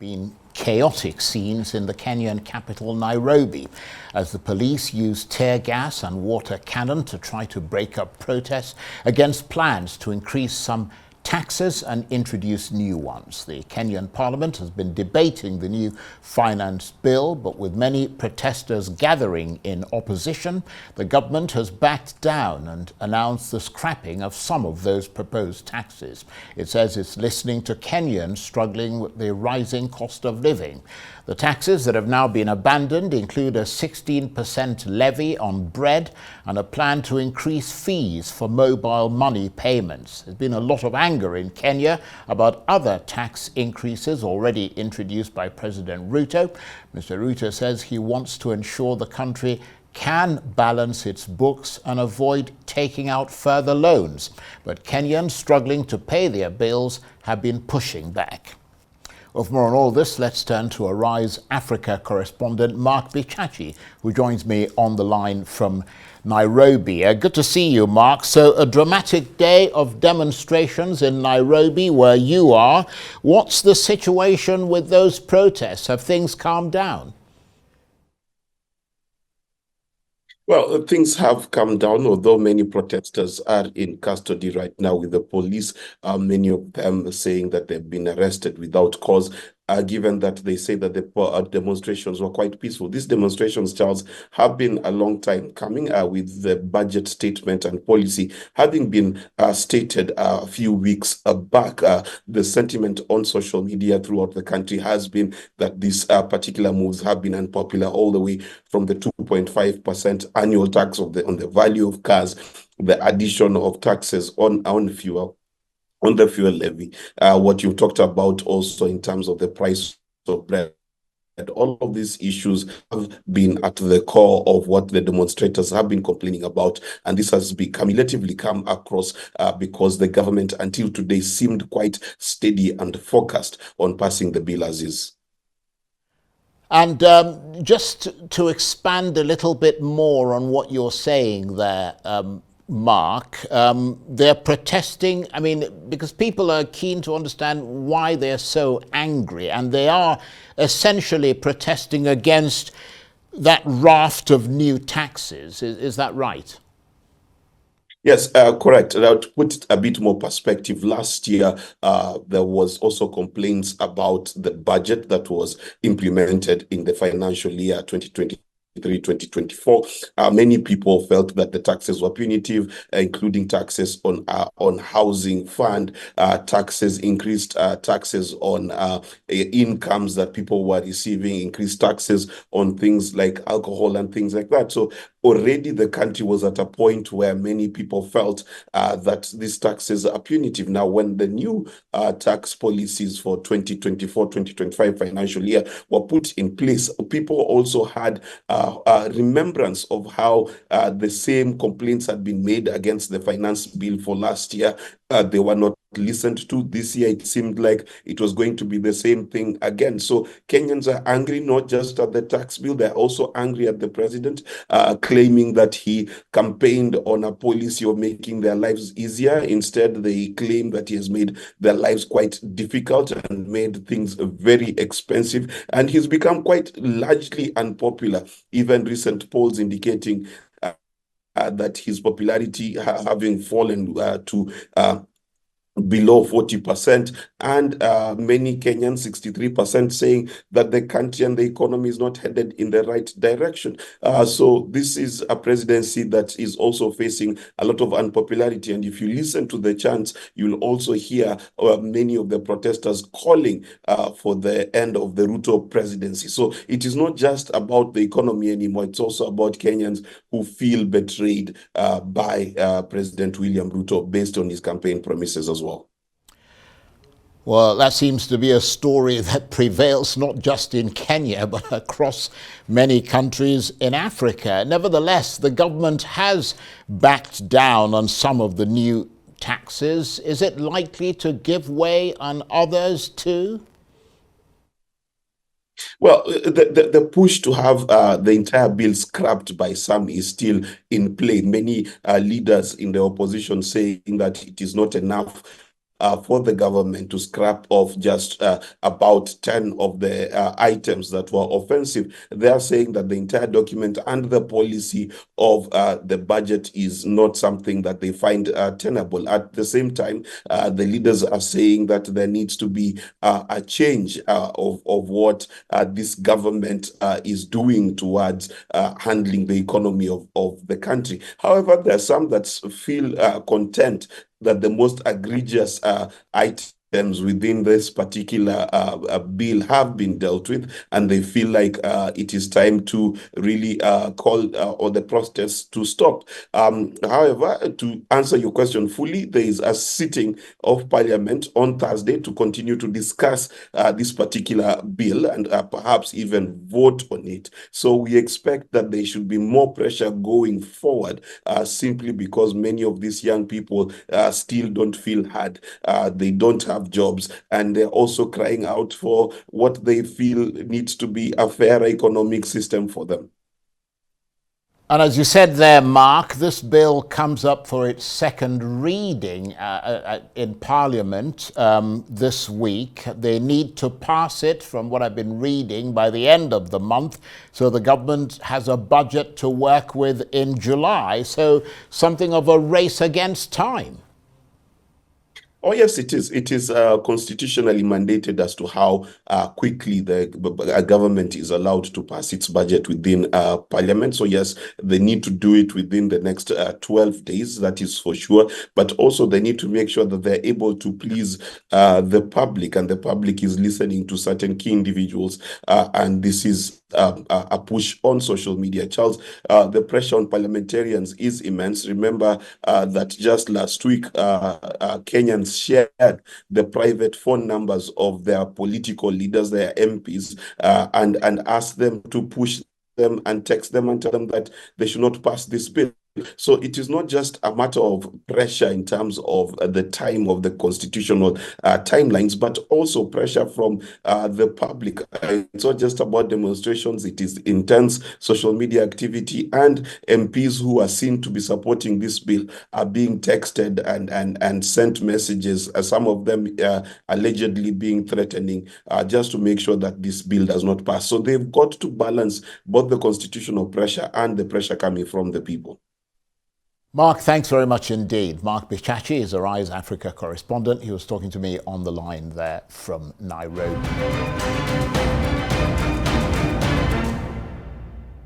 been chaotic scenes in the Kenyan capital, Nairobi, as the police used tear gas and water cannon to try to break up protests against plans to increase some taxes and introduce new ones. The Kenyan Parliament has been debating the new finance bill, but with many protesters gathering in opposition, the government has backed down and announced the scrapping of some of those proposed taxes. It says it's listening to Kenyans struggling with the rising cost of living. The taxes that have now been abandoned include a 16% levy on bread and a plan to increase fees for mobile money payments. There's been a lot of anger in Kenya about other tax increases already introduced by President Ruto. Mr. Ruto says he wants to ensure the country can balance its books and avoid taking out further loans. But Kenyans struggling to pay their bills have been pushing back. Well, for more on all this, let's turn to Arise Africa correspondent Mark Bichachi, who joins me on the line from Nairobi. Good to see you, Mark. So a dramatic day of demonstrations in Nairobi where you are. What's the situation with those protests? Have things calmed down? Well, things have come down, although many protesters are in custody right now with the police, many of them saying that they've been arrested without cause. Given that they say that the demonstrations were quite peaceful. These demonstrations, Charles, have been a long time coming with the budget statement and policy having been stated a few weeks back. The sentiment on social media throughout the country has been that these particular moves have been unpopular, all the way from the 2.5% annual tax on the value of cars, the addition of taxes on fuel, on the fuel levy, what you talked about also in terms of the price of bread. And all of these issues have been at the core of what the demonstrators have been complaining about. And this has cumulatively come across because the government until today seemed quite steady and focused on passing the bill as is. And just to expand a little bit more on what you're saying there, Mark, they're protesting, I mean, because people are keen to understand why they're so angry, and they are essentially protesting against that raft of new taxes. Is that right? Yes, correct. Now, to put it a bit more perspective, last year there was also complaints about the budget that was implemented in the financial year 2023-2024. Many people felt that the taxes were punitive, including taxes on housing fund, taxes, increased taxes on incomes that people were receiving, increased taxes on things like alcohol and things like that. So already the country was at a point where many people felt that these taxes are punitive. Now, when the new tax policies for 2024-2025 financial year were put in place, people also had remembrance of how the same complaints had been made against the finance bill for last year. They were not listened to. This year it seemed like it was going to be the same thing again. So Kenyans are angry not just at the tax bill, they're also angry at the president, claiming that he campaigned on a policy of making their lives easier. Instead, they claim that he has made their lives quite difficult and made things very expensive, and he's become quite largely unpopular. Even recent polls indicating that his popularity having fallen to below 40%, and many Kenyans, 63%, saying that the country and the economy is not headed in the right direction. So this is a presidency that is also facing a lot of unpopularity. And if you listen to the chants, you'll also hear many of the protesters calling for the end of the Ruto presidency. So it is not just about the economy anymore. It's also about Kenyans who feel betrayed by President William Ruto based on his campaign promises as well. Well, that seems to be a story that prevails not just in Kenya, but across many countries in Africa. Nevertheless, the government has backed down on some of the new taxes. Is it likely to give way on others too? Well, the push to have the entire bill scrapped by some is still in play. Many leaders in the opposition saying that it is not enough for the government to scrap off just about 10 of the items that were offensive. They are saying that the entire document and the policy of the budget is not something that they find tenable. At the same time, the leaders are saying that there needs to be a change of what this government is doing towards handling the economy of the country. However, there are some that feel content that the most egregious items within this particular bill have been dealt with, and they feel like it is time to really call or the protests to stop. However, to answer your question fully, there is a sitting of Parliament on Thursday to continue to discuss this particular bill and perhaps even vote on it. So we expect that there should be more pressure going forward, simply because many of these young people still don't feel heard. They don't have jobs, and they're also crying out for what they feel needs to be a fair economic system for them. And as you said there, Mark, this bill comes up for its second reading in Parliament this week. They need to pass it, from what I've been reading, by the end of the month. So the government has a budget to work with in July. So something of a race against time. Oh, yes, it is. It is constitutionally mandated as to how quickly the government is allowed to pass its budget within Parliament. So, yes, they need to do it within the next 12 days, that is for sure. But also they need to make sure that they're able to please the public, and the public is listening to certain key individuals. And this is a push on social media. Charles, the pressure on parliamentarians is immense. Remember that just last week, Kenyans shared the private phone numbers of their political leaders, their MPs, and asked them to push them and text them and tell them that they should not pass this bill. So it is not just a matter of pressure in terms of the time of the constitutional timelines, but also pressure from the public. It's not just about demonstrations. It is intense social media activity, and MPs who are seen to be supporting this bill are being texted and sent messages, some of them allegedly being threatening, just to make sure that this bill does not pass. So they've got to balance both the constitutional pressure and the pressure coming from the people. Mark, thanks very much indeed. Mark Bichachi is Arise Africa correspondent. He was talking to me on the line there from Nairobi.